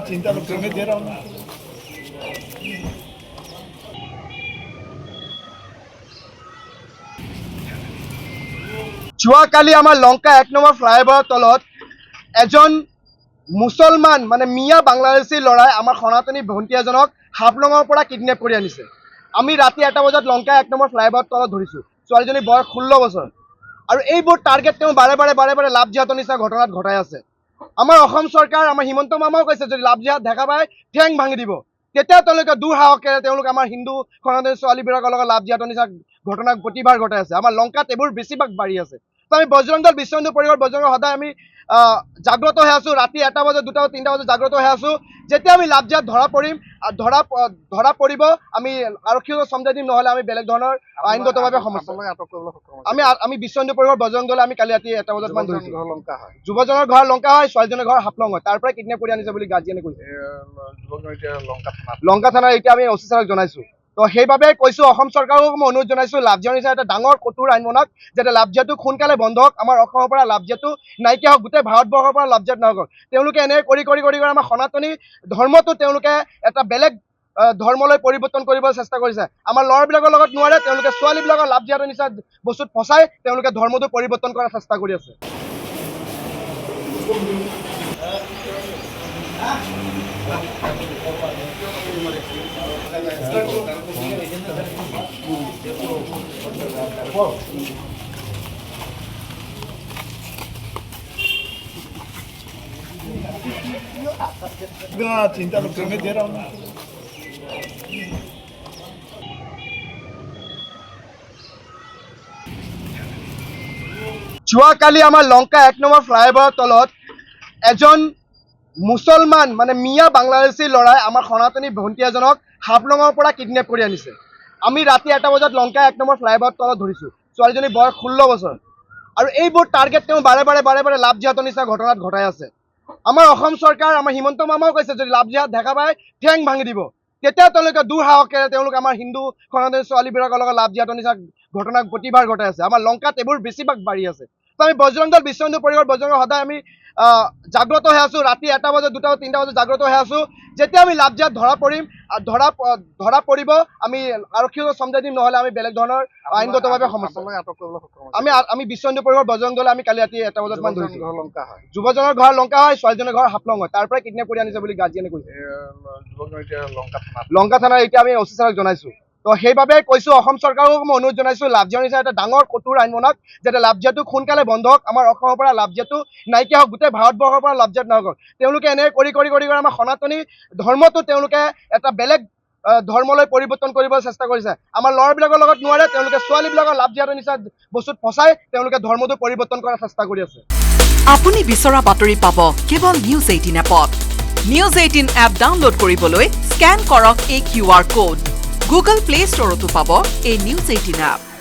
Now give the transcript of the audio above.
চিন্তা কৰতে দে ৰहा हूं যোৱাকালি আমাৰ লংকা 1 নম্বৰ ফ্লাইঅভাৰৰ তলত এজন মুছলমান মানে মিয়া বাংলাদেশী লৰাই আমাৰ সনাতনী ভণ্টি এজনক হাফলঙৰ পৰা কিডনেপ কৰি আনিছে। আমি ৰাতি 1টা বজাত লংকা 1 নম্বৰ ফ্লাইঅভাৰৰ তলত ধৰিছো। ছোৱালীজনী বয়স 16 বছৰ আৰু এইবোৰ টাৰ্গেট তেওঁ বাৰে বাৰে লাভ জিহাদৰ নিচিনা ঘটনাত ঘটাই আছে। আমাৰ অসম চৰকাৰ আমাৰ হিমন্ত মামাও কৈছে যদি লাভ জিহাদ দেখা পায় ঠেং ভাঙি দিব। তেতিয়া তেওঁলোকে দুঃসাহসেৰে তেওঁলোকে আমাৰ হিন্দু সনাতনী ছোৱালীবিলাকৰ লগত লাভ জিহাদৰ নিচিনা ঘটনাক প্ৰতিবাৰ ঘটাই আছে। আমাৰ লংকাত এইবোৰ বেছিভাগ বাঢ়ি আছে। তো আমি বজৰং দল বিশ্ব হিন্দু পৰিষদ বজৰং সদায় আমি জাগ্ৰত হৈ আছো। ৰাতি 1টা বজাত 2টা 3টা বজাত জাগ্ৰত হৈ আছো। যেতিয়া আমি লাভ জিহাদ ধৰা পৰিম ধৰা পৰিব আমি আৰক্ষীক সমজাই দিম, নহলে আমি বেলেগ ধৰণৰ আইনগতভাৱে সমস্যা আমি বিশ্ব হিন্দু পৰিষদ বজৰং দলে আমি কালি ৰাতি 1টা বজাত মান ধৰিছো। যুৱজনৰ ঘৰ লংকা হয়, ছোৱালীজনৰ ঘৰ হাফলং হয়। তাৰ পৰাই কিডনেপ কৰি আনিছে বুলি গাৰ্জিয়ানে কৈছে। লংকা থানাৰ এতিয়া আমি অচি ছাৰক জনাইছো। তো সেইবাবে কৈছো অসম চৰকাৰক মই অনুৰোধ জনাইছো লাভ জিহাদ নিচিনা এটা ডাঙৰ কঠোৰ আইন বনাওক যাতে লাভ জিহাদটো সোনকালে বন্ধ হওক। আমাৰ অসমৰ পৰা লাভ জিহাদটো নাইকিয়া হওক, গোটেই ভাৰতবৰ্ষৰ পৰা লাভ জিহাদ নহওক। তেওঁলোকে এনে কৰি আমাৰ সনাতনী ধৰ্মটো তেওঁলোকে এটা বেলেগ ধৰ্মলৈ পৰিৱৰ্তন কৰিবলৈ চেষ্টা কৰিছে। আমাৰ ল'ৰাবিলাকৰ লগত নোৱাৰে, তেওঁলোকে ছোৱালীবিলাকৰ লাভ জিহাদৰ নিচিনা বস্তুত ফচাই তেওঁলোকে ধৰ্মটো পৰিৱৰ্তন কৰাৰ চেষ্টা কৰি আছে। চিন্তা কৰতে দে रहा हूं যোৱাকালি আমাৰ লংকা 1 নম্বৰ ফ্লাইঅভাৰৰ তলত এজন মুছলমান মানে মিয়া বাংলাদেশী লৰাই আমাৰ সনাতনী ভণ্টি এজনক হাফলঙৰ পৰা কিডনেপ কৰি আনিছে। আমি ৰাতি 1টা বজাত লংকা 1 নম্বৰ ফ্লাইঅভাৰৰ তলত ধৰিছো। ছোৱালীজনী বয়স 16 বছৰ আৰু এইবোৰ টাৰ্গেট তেওঁ বাৰে বাৰে লাভ জিহাদৰ নিচিনা ঘটনাত ঘটাই আছে। আমাৰ অসম চৰকাৰ আমাৰ হিমন্ত মামাও কৈছে যদি লাভ জিহাদ দেখা পায় ঠেং ভাঙি দিব। তেতিয়া তেওঁলোকে দুঃসাহসেৰে তেওঁলোকে আমাৰ হিন্দু সনাতনী ছোৱালীবিলাকৰ লগত লাভ জিহাদৰ নিচিনা ঘটনাক প্ৰতিবাৰ ঘটাই আছে। আমাৰ লংকাত এইবোৰ বেছিভাগ বাঢ়ি আছে। তো আমি বজৰং দল বিশ্ব হিন্দু পৰিষদ বজৰং সদায় আমি জাগ্ৰত হৈ আছো। ৰাতি 1টা বজাত 2টা 3টা বজাত জাগ্ৰত হৈ আছো। যেতিয়া আমি লাভ জিহাদ ধৰা পৰিব আমি আৰক্ষীক সমজাই দিম, নহলে আমি বেলেগ ধৰণৰ আইনগতভাৱে সমস্যা আমি বিশ্ব হিন্দু পৰিষদ বজৰং দলে আমি কালি ৰাতি 1টা বজাত মান ধৰিছো। যুৱজনৰ ঘৰ লংকা হয়, ছোৱালীজনৰ ঘৰ হাফলং হয়। তাৰ পৰাই কিডনেপ কৰি আনিছে বুলি গাৰ্জিয়ানে কৈছে। লংকা থানাৰ এতিয়া আমি অচি ছাৰক জনাইছো। তো সেইবাবে কৈছো অসম চৰকাৰক মই অনুৰোধ জনাইছো লাভ জিহাদ নিচিনা এটা ডাঙৰ কঠোৰ আইন বনাওক যাতে লাভ জিহাদটো সোনকালে বন্ধ হওক। আমাৰ অসমৰ পৰা লাভ জিহাদটো নাইকিয়া হওক, গোটেই ভাৰতবৰ্ষৰ পৰা লাভ জিহাদ নহওক। তেওঁলোকে এনে কৰি আমাৰ সনাতনী ধৰ্মটো তেওঁলোকে এটা বেলেগ ধৰ্মলৈ পৰিৱৰ্তন কৰিবলৈ চেষ্টা কৰিছে। আমাৰ ল'ৰাবিলাকৰ লগত নোৱাৰে, তেওঁলোকে ছোৱালীবিলাকৰ লাভ জিহাদৰ নিচিনা বস্তুত ফচাই তেওঁলোকে ধৰ্মটো পৰিৱৰ্তন কৰাৰ চেষ্টা কৰি আছে। আপুনি বিচৰা বাতৰি পাব কেৱল নিউজ 18 এপত। নিউজ 18 এপ ডাউনলোড কৰিবলৈ স্কেন কৰক এই QR কোড। গুগল প্লে ষ্টৰতো পাব এই নিউজ 18 এপ।